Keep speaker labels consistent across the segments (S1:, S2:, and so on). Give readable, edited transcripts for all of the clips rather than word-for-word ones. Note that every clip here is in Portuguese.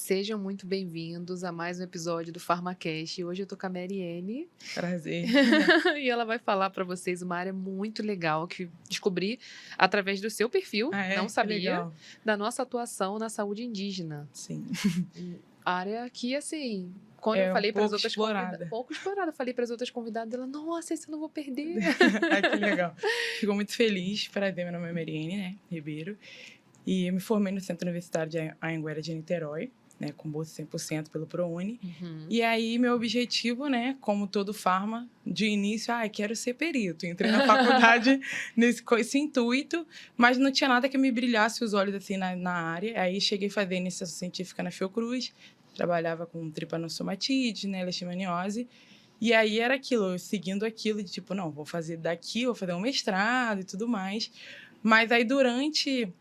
S1: Sejam muito bem-vindos a mais um episódio do PharmaCast. Hoje eu tô com a Mariene
S2: Prazer.
S1: e ela vai falar para vocês uma área muito legal que descobri através do seu perfil,
S2: Ah,
S1: não
S2: é? Que
S1: sabia,
S2: legal.
S1: da nossa atuação na saúde indígena.
S2: Sim.
S1: Área que, assim, quando eu
S2: É um
S1: falei para as
S2: pouco
S1: outras convidadas,
S2: explorada.
S1: pouco explorada, falei para as outras convidadas, ela, nossa, esse eu não vou perder.
S2: Ai, que legal. Fico muito feliz. Prazer, meu nome é Mariene, né, Ribeiro. E eu me formei no Centro Universitário de Anhanguera de Niterói, né, com bolsa 100% pelo ProUni. E aí, meu objetivo, né, como todo farma, de início, quero ser perito. Entrei na faculdade com esse intuito, mas não tinha nada que me brilhasse os olhos, assim, na área. Aí, cheguei a fazer iniciação científica na Fiocruz, trabalhava com tripanosomatite, né, leishmaniose. E aí, era aquilo, eu seguindo aquilo, de tipo, não, vou fazer daqui, vou fazer um mestrado e tudo mais. Mas aí, durante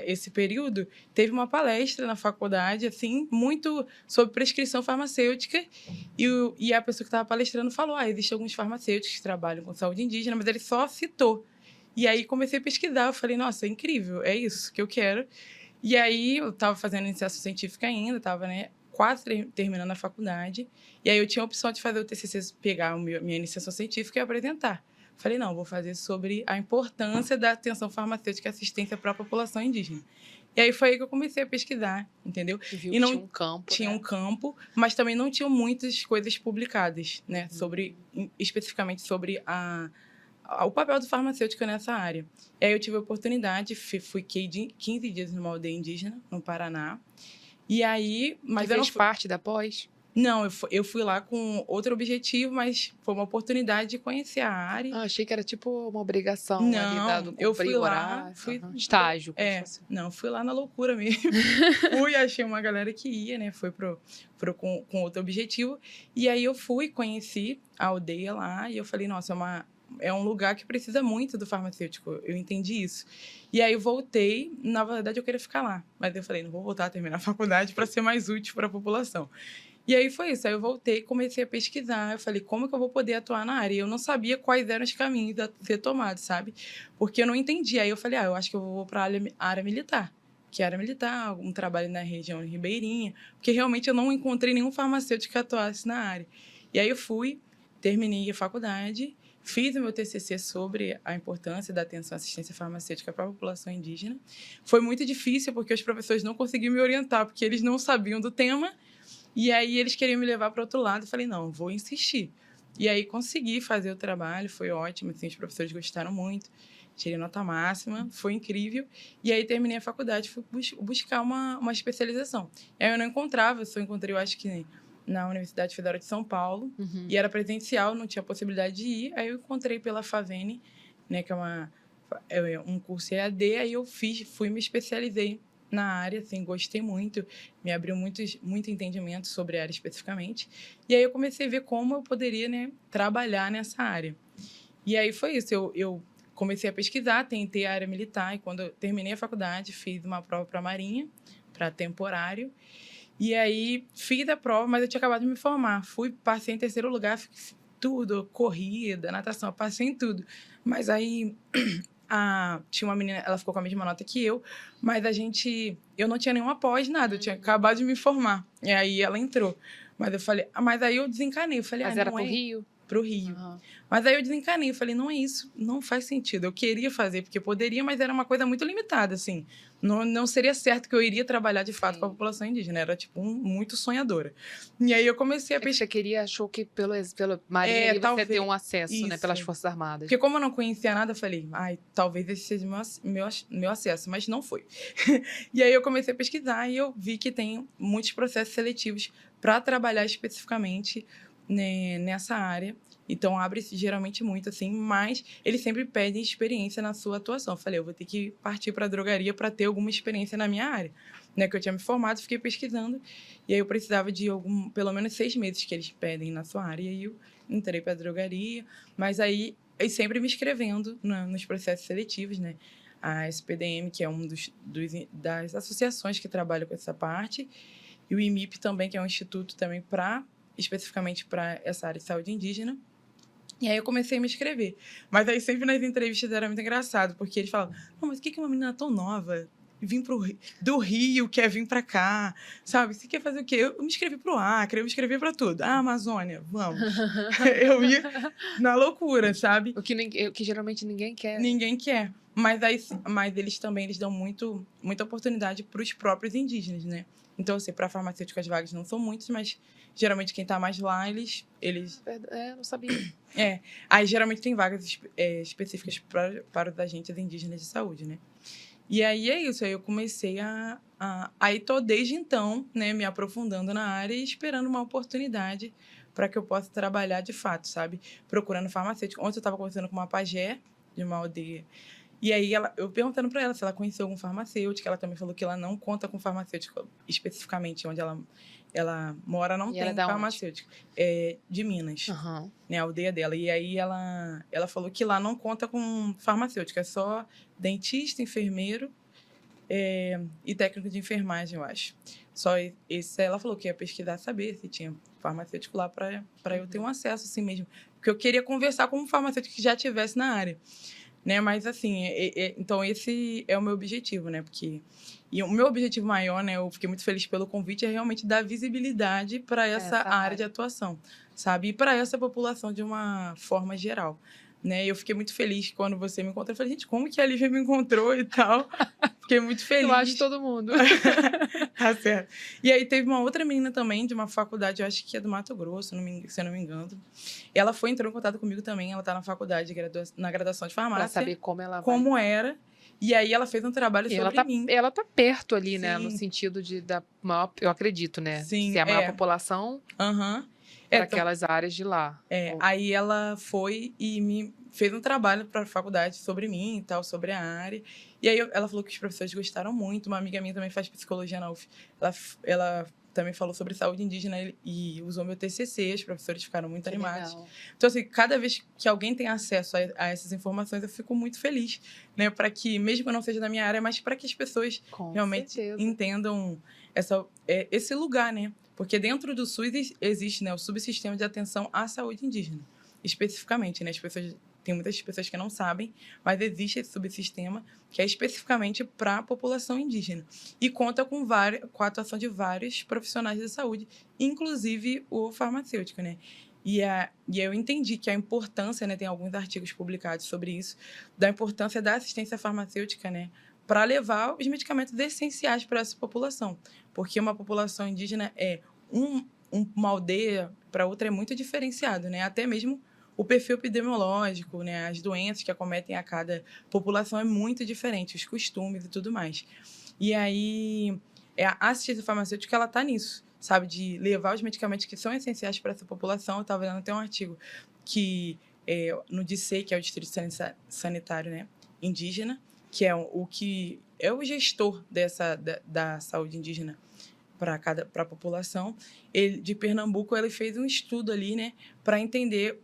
S2: esse período, teve uma palestra na faculdade, assim, muito sobre prescrição farmacêutica, e a pessoa que estava palestrando falou, existem alguns farmacêuticos que trabalham com saúde indígena, mas ele só citou. E aí comecei a pesquisar, eu falei, nossa, é incrível, é isso que eu quero. E aí eu estava fazendo iniciação científica ainda, estava, né, quase terminando a faculdade, e aí eu tinha a opção de fazer o TCC, pegar minha iniciação científica e apresentar. Falei, não, vou fazer sobre a importância da atenção farmacêutica e assistência para a população indígena. E aí foi aí que eu comecei a pesquisar, entendeu?
S1: Viu
S2: E
S1: que
S2: não
S1: tinha um campo,
S2: tinha
S1: né?
S2: um campo, mas também não tinham muitas coisas publicadas, né? Especificamente sobre o papel do farmacêutico nessa área. E aí eu tive a oportunidade, fiquei 15 dias numa aldeia indígena, no Paraná. E aí,
S1: Que
S2: mas eu não
S1: fez
S2: fui.
S1: parte da pós?
S2: Não, eu fui lá com outro objetivo, mas foi uma oportunidade de conhecer a área.
S1: Ah, achei que era tipo uma obrigação ali do
S2: Não, eu fui
S1: cumprir o
S2: lá,
S1: horário. Aham. Estágio, como se fosse.
S2: não, fui lá na loucura mesmo. Fui, achei uma galera que ia, né? Foi com outro objetivo. E aí eu fui, conheci a aldeia lá, e eu falei, nossa, é um lugar que precisa muito do farmacêutico. Eu entendi isso. E aí eu voltei, na verdade eu queria ficar lá, mas eu falei, não vou voltar a terminar a faculdade para ser mais útil para a população. E aí foi isso, aí eu voltei, comecei a pesquisar, eu falei, como que eu vou poder atuar na área? E eu não sabia quais eram os caminhos a ser tomados, sabe? Porque eu não entendia. Aí eu falei, eu acho que eu vou para a área militar, que era militar, um trabalho na região ribeirinha, porque realmente eu não encontrei nenhum farmacêutico que atuasse na área. E aí eu fui, terminei a faculdade, fiz o meu TCC sobre a importância da atenção à assistência farmacêutica para a população indígena. Foi muito difícil, porque os professores não conseguiam me orientar, porque eles não sabiam do tema. E aí eles queriam me levar para outro lado. Eu falei, não, vou insistir. E aí consegui fazer o trabalho, foi ótimo, assim, os professores gostaram muito. Tirei nota máxima, foi incrível. E aí terminei a faculdade, fui buscar uma especialização. E aí eu não encontrava, eu só encontrei, eu acho que na Universidade Federal de São Paulo. E era presencial, não tinha possibilidade de ir. Aí eu encontrei pela Favene, né, que é um curso EAD. Aí eu fui me especializei na área, assim, gostei muito, me abriu muito entendimento sobre a área especificamente. E aí eu comecei a ver como eu poderia, né, trabalhar nessa área. E aí foi isso, eu comecei a pesquisar, tentei a área militar, e quando eu terminei a faculdade, fiz uma prova para a Marinha, para temporário. E aí fiz a prova, mas eu tinha acabado de me formar. Passei em terceiro lugar, tudo, corrida, natação, passei em tudo. Mas aí tinha uma menina, ela ficou com a mesma nota que eu, mas eu não tinha nenhuma pós, nada, eu tinha acabado de me formar. E aí ela entrou. Mas eu falei, mas aí eu desencanei, eu falei,
S1: Mas era
S2: não
S1: pro
S2: é
S1: Rio?
S2: pro Rio.
S1: Aham.
S2: Mas aí eu desencanei, eu falei, não é isso, não faz sentido. Eu queria fazer, porque poderia, mas era uma coisa muito limitada, assim. Não seria certo que eu iria trabalhar, de fato, com a população indígena. Era, tipo, muito sonhadora. E aí eu comecei a
S1: É que você achou que pela Marinha ali você ia ter
S2: talvez,
S1: um acesso, né, pelas
S2: isso.
S1: Forças Armadas.
S2: Porque como eu não conhecia nada, eu falei, talvez esse seja meu acesso, mas não foi. E aí eu comecei a pesquisar e eu vi que tem muitos processos seletivos para trabalhar especificamente, né, nessa área. Então, abre-se geralmente muito, assim, mas eles sempre pedem experiência na sua atuação. Eu falei, eu vou ter que partir para a drogaria para ter alguma experiência na minha área. Né, que eu tinha me formado, fiquei pesquisando, e aí eu precisava de pelo menos 6 meses que eles pedem na sua área. E aí eu entrei para a drogaria, mas aí e sempre me inscrevendo nos processos seletivos, né? A SPDM, que é das associações que trabalham com essa parte, e o IMIP também, que é um instituto também especificamente para essa área de saúde indígena. E aí eu comecei a me inscrever. Mas aí sempre nas entrevistas era muito engraçado, porque eles falavam, não, mas o que uma menina tão nova vir do Rio, quer vir para cá, sabe? Você quer fazer o quê? Eu me inscrevi para o Acre, eu me inscrevi para tudo. Ah, Amazônia, vamos. Eu ia na loucura, sabe?
S1: O que geralmente ninguém quer.
S2: Ninguém quer. Mas eles também dão muita oportunidade para os próprios indígenas, né? Então, assim, para farmacêuticos as vagas não são muitas, mas geralmente quem está mais lá, eles...
S1: Não sabia.
S2: Aí geralmente tem vagas específicas para os agentes indígenas de saúde, né? E aí é isso, aí eu comecei aí tô desde então, né, me aprofundando na área e esperando uma oportunidade para que eu possa trabalhar de fato, sabe? Procurando farmacêutico. Ontem eu estava conversando com uma pajé de uma aldeia. E aí eu perguntando para ela se ela conheceu algum farmacêutico, ela também falou que ela não conta com farmacêutico, especificamente onde ela mora não tem farmacêutico. É de Minas, né, a aldeia dela. E aí ela falou que lá não conta com farmacêutico, é só dentista, enfermeiro e técnico de enfermagem, eu acho. Só esse, ela falou que ia pesquisar, saber se tinha farmacêutico lá para eu ter um acesso assim mesmo. Porque eu queria conversar com um farmacêutico que já estivesse na área. Né? Mas, assim, então esse é o meu objetivo, né? E o meu objetivo maior, né? Eu fiquei muito feliz pelo convite, é realmente dar visibilidade para essa área de atuação, sabe? E para essa população de uma forma geral. Né? Eu fiquei muito feliz quando você me encontrou. Eu falei, gente, como que a Lívia me encontrou e tal? Fiquei muito feliz.
S1: Eu acho todo mundo.
S2: Tá certo. E aí teve uma outra menina também de uma faculdade, eu acho que é do Mato Grosso, se eu não me engano. Ela entrou em contato comigo também, ela tá na faculdade, na graduação de farmácia.
S1: Pra saber
S2: como era. E aí ela fez um trabalho sobre mim.
S1: Ela tá perto ali, sim, né? No sentido da maior, eu acredito, né?
S2: Sim,
S1: ser a maior população para aquelas áreas de lá.
S2: Aí ela foi e me fez um trabalho para a faculdade sobre mim e tal, sobre a área. E aí ela falou que os professores gostaram muito. Uma amiga minha também faz psicologia na UF. Ela também falou sobre saúde indígena e usou meu TCC. Os professores ficaram muito animados. Legal. Então, assim, cada vez que alguém tem acesso a essas informações, eu fico muito feliz, né? Para que, mesmo que eu não seja da minha área, mas para que as pessoas realmente entendam esse lugar, né? Porque dentro do SUS existe, né, o subsistema de atenção à saúde indígena, especificamente, né? Tem muitas pessoas que não sabem, mas existe esse subsistema que é especificamente para a população indígena. E conta com a atuação de vários profissionais da saúde, inclusive o farmacêutico, né? E eu entendi que a importância, né, tem alguns artigos publicados sobre isso, da importância da assistência farmacêutica, né, para levar os medicamentos essenciais para essa população. Porque uma população indígena uma aldeia para outra é muito diferenciado, né? Até mesmo o perfil epidemiológico, né? As doenças que acometem a cada população é muito diferente, os costumes e tudo mais. E aí, a assistência farmacêutica, ela está nisso, sabe? De levar os medicamentos que são essenciais para essa população. Eu estava lendo até um artigo que, no DICE, que é o Distrito Sanitário, né, indígena, que é o gestor da saúde indígena para a população, de Pernambuco, ele fez um estudo ali, né, para entender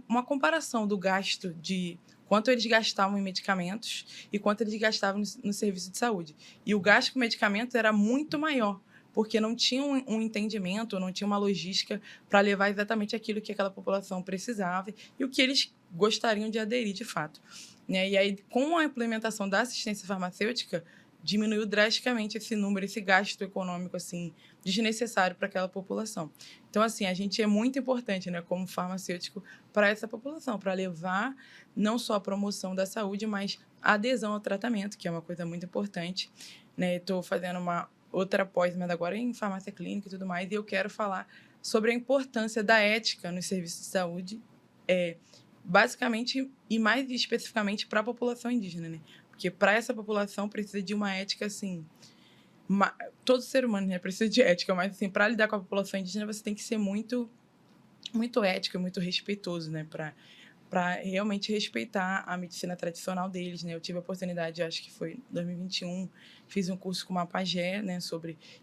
S2: uma comparação do gasto de quanto eles gastavam em medicamentos e quanto eles gastavam no serviço de saúde. E o gasto com medicamentos era muito maior, porque não tinha um entendimento, não tinha uma logística para levar exatamente aquilo que aquela população precisava e o que eles gostariam de aderir de fato. Né? E aí, com a implementação da assistência farmacêutica, diminuiu drasticamente esse número, esse gasto econômico assim, desnecessário para aquela população. Então, assim, a gente é muito importante, né, como farmacêutico, para essa população, para levar não só a promoção da saúde, mas a adesão ao tratamento, que é uma coisa muito importante. Né? Estou fazendo uma outra pós, mas agora em farmácia clínica e tudo mais, e eu quero falar sobre a importância da ética nos serviços de saúde, basicamente e mais especificamente para a população indígena, né? Porque para essa população precisa de uma ética, assim... Todo ser humano, né, precisa de ética, mas, assim, para lidar com a população indígena, você tem que ser muito, muito ético, muito respeitoso, né? Para realmente respeitar a medicina tradicional deles, né? Eu tive a oportunidade, acho que foi em 2021, fiz um curso com uma pajé, né,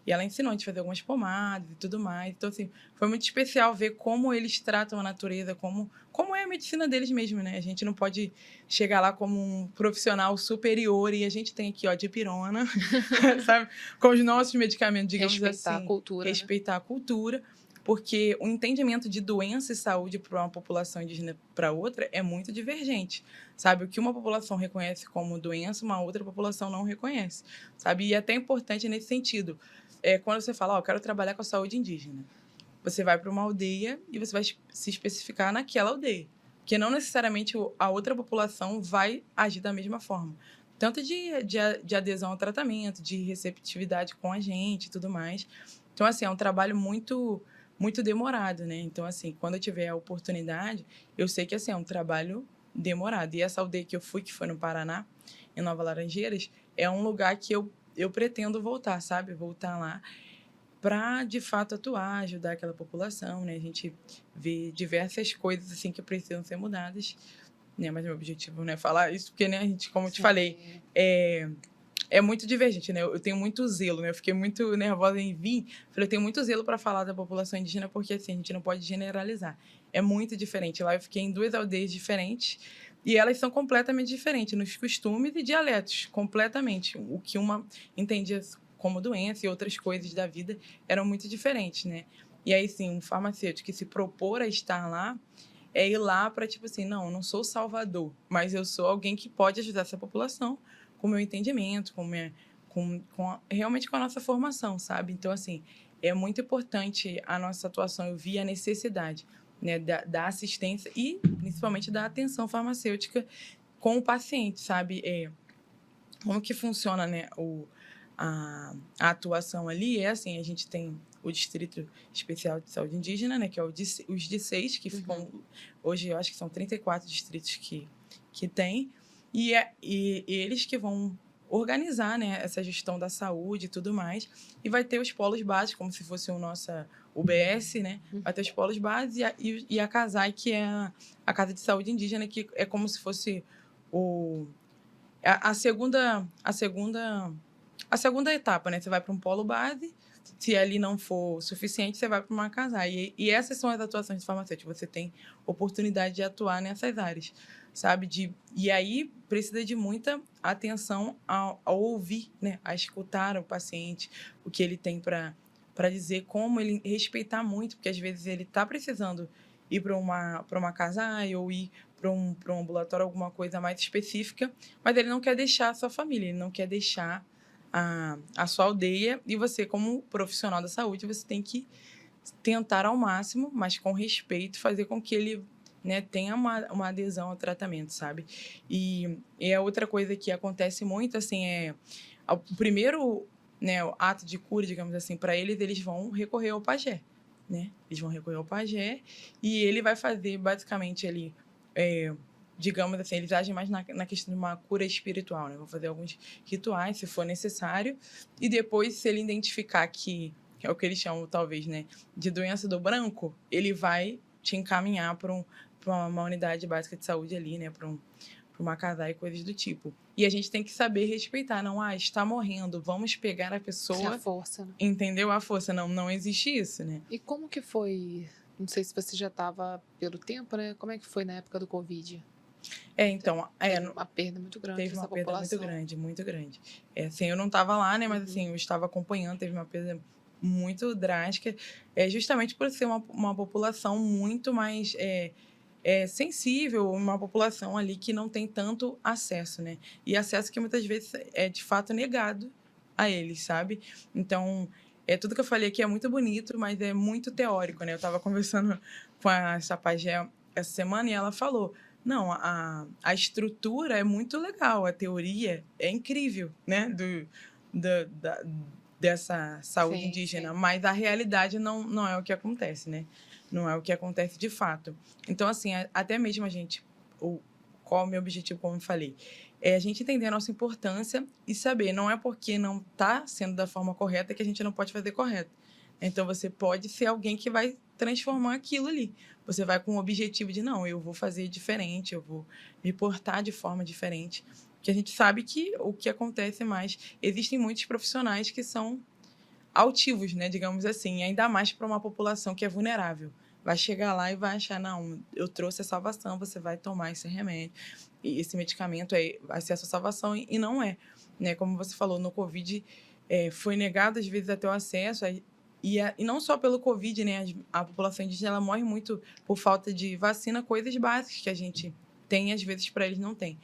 S2: e ela ensinou a gente a fazer algumas pomadas e tudo mais. Então, assim, foi muito especial ver como eles tratam a natureza, como é a medicina deles mesmo, né? A gente não pode chegar lá como um profissional superior e a gente tem aqui, ó, dipirona, sabe? Com os nossos medicamentos, digamos
S1: respeitar
S2: assim.
S1: A cultura,
S2: respeitar, né? A cultura, porque o entendimento de doença e saúde para uma população indígena para outra é muito divergente, sabe? O que uma população reconhece como doença, uma outra população não reconhece, sabe? E é até importante nesse sentido. Quando você fala, eu quero trabalhar com a saúde indígena, você vai para uma aldeia e você vai se especificar naquela aldeia, porque não necessariamente a outra população vai agir da mesma forma. Tanto de adesão ao tratamento, de receptividade com a gente e tudo mais. Então, assim, é um trabalho muito, muito demorado, né? Então, assim, quando eu tiver a oportunidade, eu sei que, assim, é um trabalho demorado. E essa aldeia que eu fui, que foi no Paraná, em Nova Laranjeiras, é um lugar que eu pretendo voltar, sabe? Voltar lá para, de fato, atuar, ajudar aquela população, né? A gente vê diversas coisas, assim, que precisam ser mudadas, né? Mas meu objetivo não é falar isso, porque, né, a gente, como eu te falei,
S1: Sim.
S2: é muito divergente, né? Eu tenho muito zelo, né? Eu fiquei muito nervosa em vir. Falei, eu tenho muito zelo para falar da população indígena, porque, assim, a gente não pode generalizar. É muito diferente. Lá eu fiquei em 2 aldeias diferentes e elas são completamente diferentes nos costumes e dialetos, completamente. O que uma entendia como doença e outras coisas da vida eram muito diferentes, né? E aí, sim, um farmacêutico que se propor a estar lá é ir lá para, tipo assim, não, eu não sou Salvador, mas eu sou alguém que pode ajudar essa população com o meu entendimento, realmente com a nossa formação, sabe? Então, assim, é muito importante a nossa atuação. Eu vi a necessidade, né, da assistência e, principalmente, da atenção farmacêutica com o paciente, sabe? Como que funciona, né, a atuação ali é assim, a gente tem o Distrito Especial de Saúde Indígena, né, que é os DICEIs, que ficam, hoje eu acho que são 34 distritos que tem, e eles que vão organizar, né, essa gestão da saúde e tudo mais, e vai ter os polos básicos, como se fosse o nosso UBS, né, vai ter os polos básicos e a CASAI, que é a Casa de Saúde Indígena, que é como se fosse o a segunda etapa, né? Você vai para um polo base, se ali não for suficiente, você vai para uma casar. E essas são as atuações de farmacêutico. Você tem oportunidade de atuar nessas áreas, sabe? E aí precisa de muita atenção ao ouvir, né? A escutar o paciente, o que ele tem para dizer, como ele respeitar muito, porque às vezes ele está precisando ir para uma casai ou ir para um ambulatório, alguma coisa mais específica, mas ele não quer deixar a sua família, ele não quer deixar a sua aldeia, e você, como profissional da saúde, você tem que tentar ao máximo, mas com respeito, fazer com que ele, né, tenha uma adesão ao tratamento, sabe? E a outra coisa que acontece muito, assim, o primeiro, né, o ato de cura, digamos assim, para eles vão recorrer ao pajé, né? Eles vão recorrer ao pajé e ele vai fazer, basicamente, ali, digamos assim, eles agem mais na questão de uma cura espiritual, né? Vão fazer alguns rituais, se for necessário, e depois, se ele identificar que é o que eles chamam, talvez, né, de doença do branco, ele vai te encaminhar para uma unidade básica de saúde ali, né, para uma casar e coisas do tipo. E a gente tem que saber respeitar, não, está morrendo, vamos pegar a pessoa...
S1: Sem a força, né?
S2: Entendeu? A força, não existe isso, né?
S1: E como que foi? Não sei se você já estava pelo tempo, né? Como é que foi na época do Covid?
S2: Então,
S1: Teve uma perda muito grande
S2: teve
S1: dessa
S2: uma perda muito
S1: população.
S2: grande, muito grande. Assim, eu não estava lá, né? Mas, assim, eu estava acompanhando, teve uma perda muito drástica, justamente por ser uma população muito mais sensível, uma população ali que não tem tanto acesso, né? E acesso que muitas vezes é, de fato, negado a eles, sabe? Então, tudo que eu falei aqui é muito bonito, mas é muito teórico, né? Eu estava conversando com a Sapagé essa semana e ela falou: não, a estrutura é muito legal, a teoria é incrível, né? Dessa saúde
S1: Sim,
S2: indígena,
S1: sim.
S2: mas a realidade não é o que acontece, né? Não é o que acontece de fato. Então, assim, até mesmo a gente, qual é o meu objetivo, como eu falei, é a gente entender a nossa importância e saber, não é porque não está sendo da forma correta que a gente não pode fazer correto. Então, você pode ser alguém que vai transformar aquilo ali. Você vai com o objetivo de, não, eu vou fazer diferente, eu vou me portar de forma diferente. Porque a gente sabe que o que acontece mais, existem muitos profissionais que são altivos, né, digamos assim, ainda mais para uma população que é vulnerável. Vai chegar lá e vai achar, não, eu trouxe a salvação, você vai tomar esse remédio, e esse medicamento vai ser a sua salvação, e não é. Né? Como você falou, no Covid foi negado às vezes até o acesso, E não só pelo Covid, né? A população indígena ela morre muito por falta de vacina, coisas básicas que a gente tem, às vezes, para eles não tem.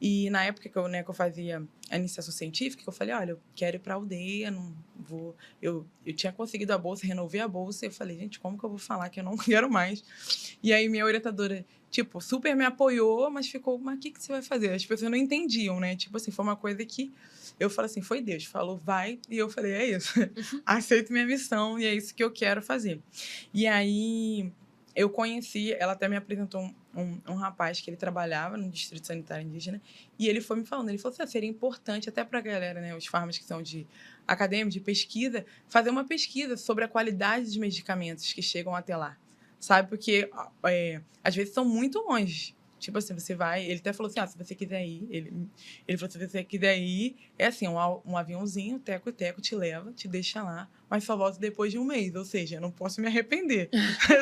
S2: E na época que eu, né, que eu fazia a iniciação científica, eu falei, olha, eu quero ir para a aldeia, não vou... Eu tinha conseguido a bolsa, renovei a bolsa, e eu falei, gente, como que eu vou falar que eu não quero mais? E aí minha orientadora, tipo, super me apoiou, mas ficou, mas o que você vai fazer? As pessoas não entendiam, né? Tipo assim, foi uma coisa que eu falei assim, foi Deus, falou, vai, e eu falei, é isso, aceito minha missão, e é isso que eu quero fazer. E aí eu conheci, ela até me apresentou um rapaz que ele trabalhava no Distrito Sanitário Indígena, e ele foi me falando, ele falou assim, seria importante até para a galera, né, os farmas que são de acadêmicos, de pesquisa, fazer uma pesquisa sobre a qualidade dos medicamentos que chegam até lá, sabe? Porque às vezes são muito longe. Tipo assim, você vai... Ele até falou assim, se você quiser ir... Ele falou, se você quiser ir, é assim, um aviãozinho, teco-teco, te leva, te deixa lá, mas só volta depois de um mês. Ou seja, eu não posso me arrepender.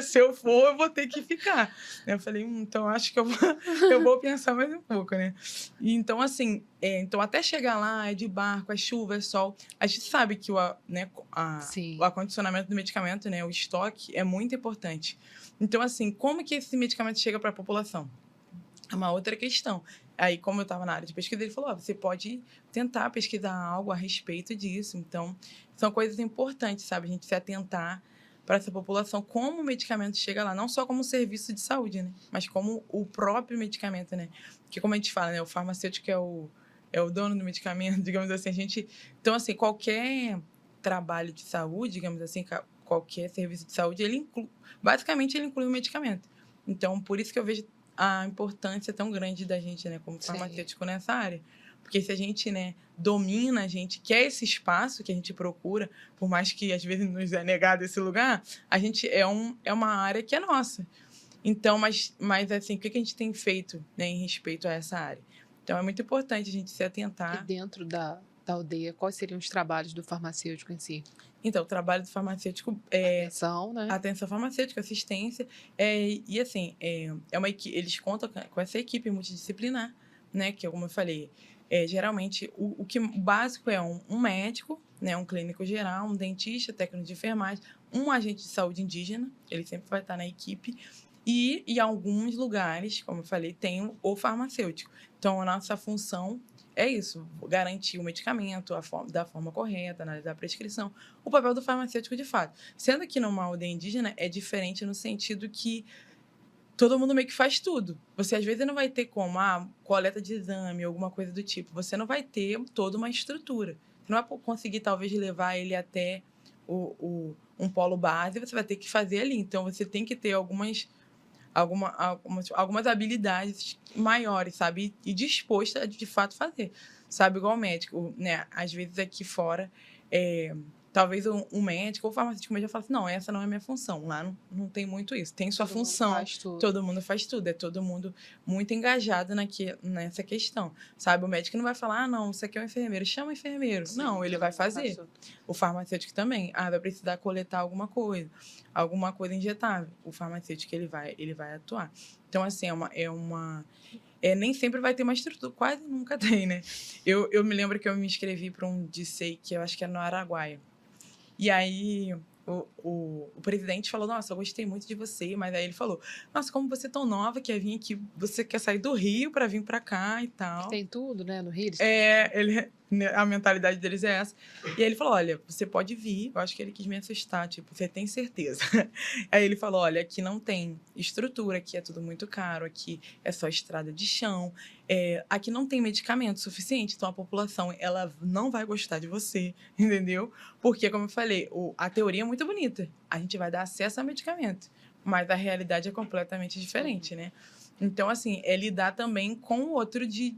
S2: Se eu for, eu vou ter que ficar. Eu falei, então acho que eu vou pensar mais um pouco, né? E, então, assim, então até chegar lá, é de barco, é chuva, é sol. A gente sabe que o acondicionamento do medicamento, né, o estoque, é muito importante. Então, assim, como que esse medicamento chega para a população? É uma outra questão. Aí, como eu estava na área de pesquisa, ele falou, você pode tentar pesquisar algo a respeito disso. Então, são coisas importantes, sabe? A gente se atentar para essa população, como o medicamento chega lá, não só como serviço de saúde, né? Mas como o próprio medicamento, né? Porque, como a gente fala, né? O farmacêutico é o dono do medicamento, digamos assim. Então, assim, qualquer trabalho de saúde, digamos assim, qualquer serviço de saúde, basicamente, ele inclui o medicamento. Então, por isso que eu vejo a importância tão grande da gente, né, como farmacêutico nessa área. Porque se a gente, né, domina, a gente quer esse espaço que a gente procura, por mais que às vezes nos é negado esse lugar, a gente é uma área que é nossa. Então, mas assim, o que a gente tem feito, né, em respeito a essa área? Então, é muito importante a gente se
S1: E
S2: atentar.
S1: dentro da aldeia, quais seriam os trabalhos do farmacêutico em si?
S2: Então, o trabalho do farmacêutico
S1: Atenção, né?
S2: atenção farmacêutica, assistência, e assim, eles contam com essa equipe multidisciplinar, né, que como eu falei, geralmente o básico é um médico, né, um clínico geral, um dentista, técnico de enfermagem, um agente de saúde indígena, ele sempre vai estar na equipe, e em alguns lugares, como eu falei, tem o farmacêutico. Então, a nossa função é isso, garantir o medicamento da forma correta, analisar a prescrição, o papel do farmacêutico de fato. Sendo que numa aldeia indígena é diferente no sentido que todo mundo meio que faz tudo. Você às vezes não vai ter como coleta de exame, alguma coisa do tipo. Você não vai ter toda uma estrutura. Você não vai conseguir talvez levar ele até um polo base, você vai ter que fazer ali. Então você tem que ter algumas habilidades maiores, sabe? E disposta a, de fato, fazer. Sabe? Igual o médico, né? Às vezes aqui fora, talvez um médico ou farmacêutico mesmo já fala assim, não, essa não é minha função. Lá não tem muito isso. Tem sua função, todo mundo faz tudo. É todo mundo muito engajado nessa questão. Sabe? O médico não vai falar, não, isso aqui é um enfermeiro, chama o enfermeiro. Sim, não, ele vai fazer. O farmacêutico também. Vai precisar coletar alguma coisa injetável. O farmacêutico, ele vai atuar. Então, assim, nem sempre vai ter uma estrutura, quase nunca tem, né? Eu me lembro que eu me inscrevi para um DCEI, que eu acho que era no Araguaia. E aí o presidente falou, nossa, eu gostei muito de você, mas aí ele falou, nossa, como você é tão nova, quer vir aqui, você quer sair do Rio para vir para cá e tal.
S1: Tem tudo, né, no Rio.
S2: A mentalidade deles é essa. E aí ele falou, olha, você pode vir, eu acho que ele quis me assustar, tipo, você tem certeza? Aí ele falou, olha, aqui não tem estrutura, aqui é tudo muito caro, aqui é só estrada de chão, aqui não tem medicamento suficiente, então a população, ela não vai gostar de você, entendeu? Porque, como eu falei, a teoria é muito bonita, a gente vai dar acesso a medicamento, mas a realidade é completamente diferente, né? Então, assim, é lidar também com o outro de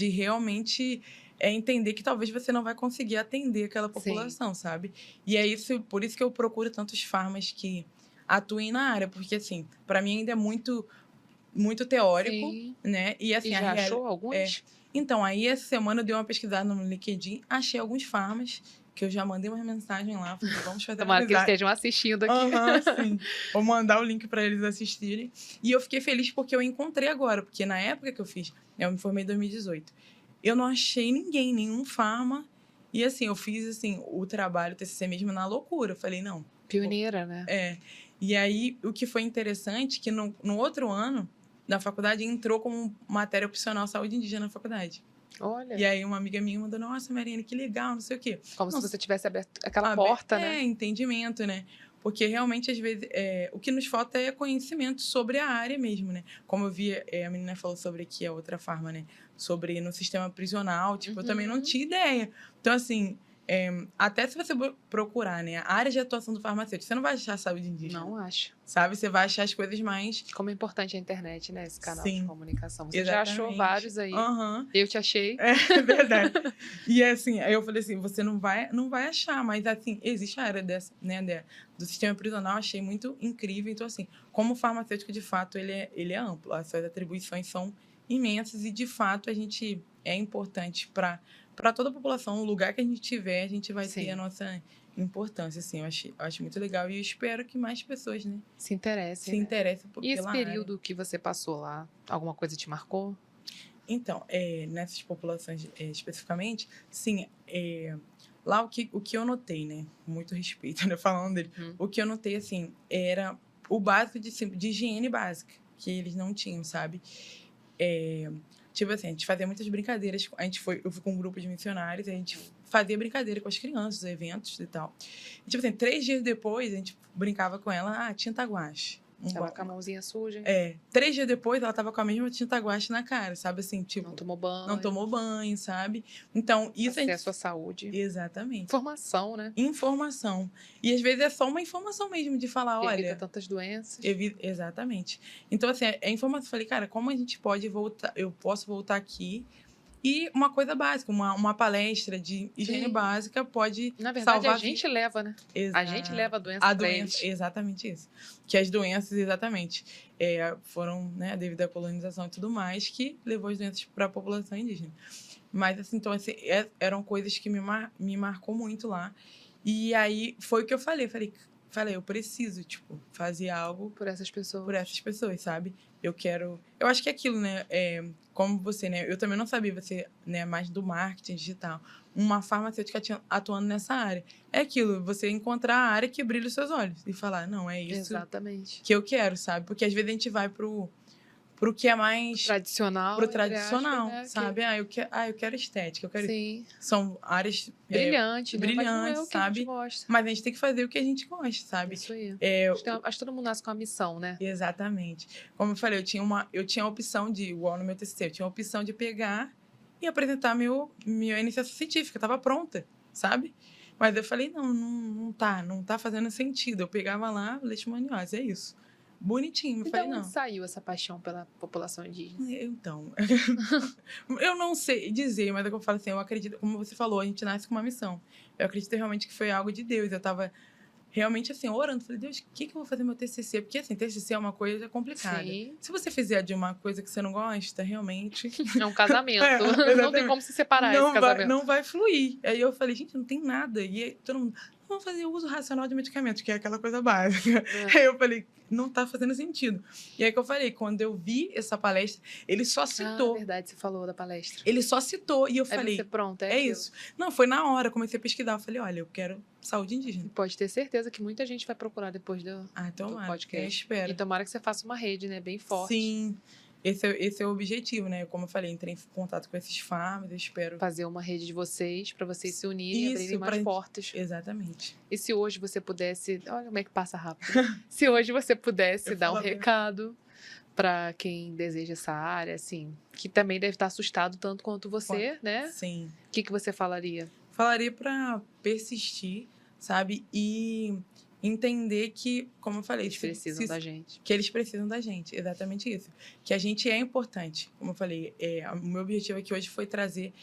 S2: realmente entender que talvez você não vai conseguir atender aquela população, sim, sabe? E é por isso que eu procuro tantos farmas que atuem na área, porque, assim, para mim ainda é muito, muito teórico, sim, né? E, assim,
S1: já achou alguns?
S2: Então, aí essa semana eu dei uma pesquisada no LinkedIn, achei alguns farmas, que eu já mandei uma mensagem lá, falei, vamos fazer
S1: Tomara que eles estejam assistindo aqui.
S2: Sim. Vou mandar o link para eles assistirem. E eu fiquei feliz porque eu encontrei agora, porque na época que eu fiz, eu me formei em 2018, eu não achei nenhum farma E assim, eu fiz assim, o trabalho, o TCC mesmo na loucura. Eu falei, não.
S1: Pioneira, né?
S2: E aí, o que foi interessante, que no outro ano da faculdade entrou como matéria opcional saúde indígena na faculdade.
S1: Olha.
S2: E aí uma amiga minha mandou, nossa, Mariana, que legal, não sei o quê.
S1: Como
S2: Nossa,
S1: se você tivesse aberto aquela porta, né?
S2: Entendimento, né? Porque realmente, às vezes, o que nos falta é conhecimento sobre a área mesmo, né? Como eu vi, a menina falou sobre aqui, a outra farma, né? Sobre no sistema prisional, tipo, eu também não tinha ideia. Então, assim, até se você procurar, né? A área de atuação do farmacêutico, você não vai achar saúde indígena.
S1: Não acho.
S2: Sabe? Você vai achar as coisas mais...
S1: Como é importante a internet, né? Esse canal de
S2: Sim,
S1: comunicação. Você
S2: exatamente.
S1: já achou vários aí.
S2: Uhum.
S1: Eu te achei.
S2: É verdade. E assim, aí eu falei assim, você não vai achar, mas assim, existe a área dessa, né, do sistema prisional, achei muito incrível. Então, assim, como farmacêutico, de fato, ele é amplo. As suas atribuições são imensas e, de fato, a gente é importante para toda a população. O lugar que a gente tiver, a gente vai ter a nossa importância, assim. Eu acho muito legal e eu espero que mais pessoas, né,
S1: se interessem.
S2: E
S1: esse período que você passou lá, alguma coisa te marcou?
S2: Então, nessas populações especificamente, sim, lá o que eu notei, né, com muito respeito, né, falando dele, o que eu notei, assim, era o básico de higiene básica, que eles não tinham, sabe? Tipo assim, a gente fazia muitas brincadeiras, eu fui com um grupo de missionários, a gente fazia brincadeira com as crianças, eventos e tal. E, tipo assim, 3 dias depois, a gente brincava com ela, tinta guache.
S1: Tava com a mãozinha suja.
S2: 3 dias depois, ela tava com a mesma tinta guache na cara, sabe? Assim, tipo...
S1: Não tomou banho.
S2: Não tomou banho, sabe? Então, isso...
S1: Acesso à saúde.
S2: Exatamente.
S1: Informação, né?
S2: Informação. E, às vezes, é só uma informação mesmo, de falar, olha...
S1: Evita tantas doenças.
S2: Exatamente. Então, assim, é informação. Eu falei, cara, como a gente pode voltar... Eu posso voltar aqui... E uma coisa básica, uma palestra de higiene básica pode
S1: Na verdade,
S2: salvar...
S1: a gente leva, né? A gente leva a doença pra eles.
S2: Exatamente isso. Que as doenças, exatamente, foram, né, devido à colonização e tudo mais, que levou as doenças para a população indígena. Mas, assim, então, assim, eram coisas que me marcou muito lá. E aí, foi o que eu falei. Falei, eu preciso, tipo, fazer algo...
S1: Por essas pessoas.
S2: Sabe? Eu acho que é aquilo, né? Como você, né? Eu também não sabia, você, né? Mais do marketing digital. Uma farmacêutica atuando nessa área. É aquilo, você encontrar a área que brilha os seus olhos. E falar, não, é isso que eu quero, sabe? Porque às vezes a gente vai pro que é mais...
S1: Tradicional.
S2: Pro tradicional,
S1: aspas, né?
S2: sabe? Eu quero estética. Eu quero...
S1: Sim.
S2: São áreas...
S1: Brilhantes, né?
S2: Brilhantes,
S1: mas não é o que
S2: sabe?
S1: A gente gosta.
S2: Mas a gente tem que fazer o que a gente gosta, sabe?
S1: Isso aí. Acho que todo mundo nasce com a missão, né?
S2: Exatamente. Como eu falei, eu tinha a opção de, igual no meu TCC, eu tinha a opção de pegar e apresentar minha iniciação científica, estava pronta, sabe? Mas eu falei, não tá fazendo sentido. Eu pegava lá, leishmaniose, é isso. Bonitinho. Eu falei, não.
S1: Onde saiu essa paixão pela população indígena?
S2: Então, eu não sei dizer, mas é que eu falo assim, eu acredito, como você falou, a gente nasce com uma missão. Eu acredito realmente que foi algo de Deus. Eu estava realmente, assim, orando. Falei, Deus, o que eu vou fazer no meu TCC? Porque, assim, TCC é uma coisa complicada.
S1: Sim.
S2: Se você fizer de uma coisa que você não gosta, realmente...
S1: É um casamento. Não tem como se separar esse casamento.
S2: Não vai fluir. Aí eu falei, gente, não tem nada. E aí, todo mundo, vamos fazer uso racional de medicamentos, que é aquela coisa básica. Aí eu falei, não tá fazendo sentido. E aí que eu falei, quando eu vi essa palestra, ele só citou.
S1: Verdade, você falou da palestra.
S2: Ele só citou. E eu falei,
S1: você, pronto,
S2: é isso. Não, foi na hora, comecei a pesquisar. Eu falei, olha, eu quero saúde indígena.
S1: Pode ter certeza que muita gente vai procurar depois do podcast.
S2: Eu espero.
S1: E tomara que você faça uma rede, né, bem forte.
S2: Sim. Esse é o objetivo, né? Como eu falei, entrei em contato com esses farms, eu espero...
S1: Fazer uma rede de vocês, para vocês se unirem e abrirem mais portas.
S2: Exatamente.
S1: E se hoje você pudesse... Olha como é que passa rápido. Se hoje você pudesse dar um recado para quem deseja essa área, assim, que também deve estar assustado tanto quanto você, né?
S2: Sim.
S1: O que você falaria?
S2: Falaria para persistir, sabe? E entender que, como eu falei...
S1: Eles precisam da gente.
S2: Que eles precisam da gente, exatamente isso. Que a gente é importante, como eu falei. O meu objetivo aqui hoje foi trazer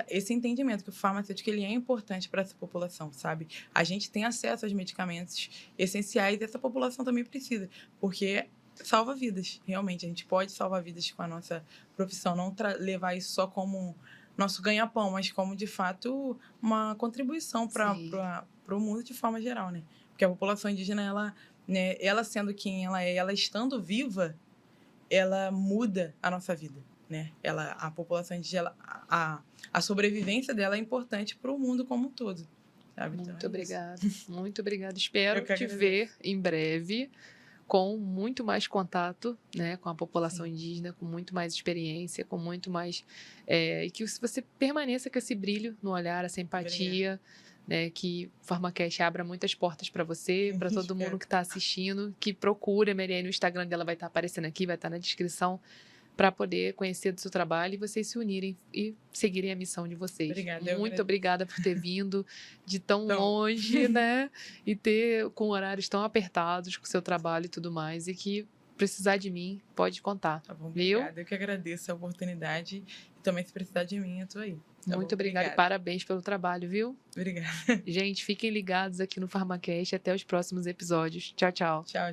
S2: esse entendimento que o farmacêutico ele é importante para essa população, sabe? A gente tem acesso aos medicamentos essenciais e essa população também precisa, porque salva vidas, realmente. A gente pode salvar vidas com a nossa profissão, não levar isso só como nosso ganha-pão, mas como, de fato, uma contribuição para o mundo de forma geral, né? Porque a população indígena, ela sendo quem ela é, ela estando viva, ela muda a nossa vida. né? A população indígena, a sobrevivência dela é importante para o mundo como um todo, sabe?
S1: Muito
S2: Então,
S1: obrigada, muito obrigada. Espero
S2: Eu que
S1: te
S2: agradeço.
S1: ver em breve com muito mais contato, né, com a população
S2: Sim.
S1: indígena, com muito mais experiência, com muito mais... e que você permaneça com esse brilho no olhar, essa empatia, né, que o PharmaCast abra muitas portas para você, para todo mundo
S2: Espero.
S1: que está assistindo, que procure a Mariane, o Instagram dela vai estar aparecendo aqui, vai estar na descrição, para poder conhecer do seu trabalho e vocês se unirem e seguirem a missão de vocês.
S2: Obrigada, eu
S1: Muito
S2: agradeço.
S1: obrigada por ter vindo de tão
S2: Então,
S1: longe, né? E ter com horários tão apertados com o seu trabalho e tudo mais. E que precisar de mim, pode contar.
S2: tá bom,
S1: Viu?
S2: obrigada. Eu que agradeço a oportunidade e também se precisar de mim, eu tô aí. Tá
S1: Muito
S2: bom?
S1: obrigada e parabéns pelo trabalho, viu?
S2: Obrigada.
S1: Gente, fiquem ligados aqui no PharmaCast. Até os próximos episódios. Tchau, tchau.
S2: Tchau.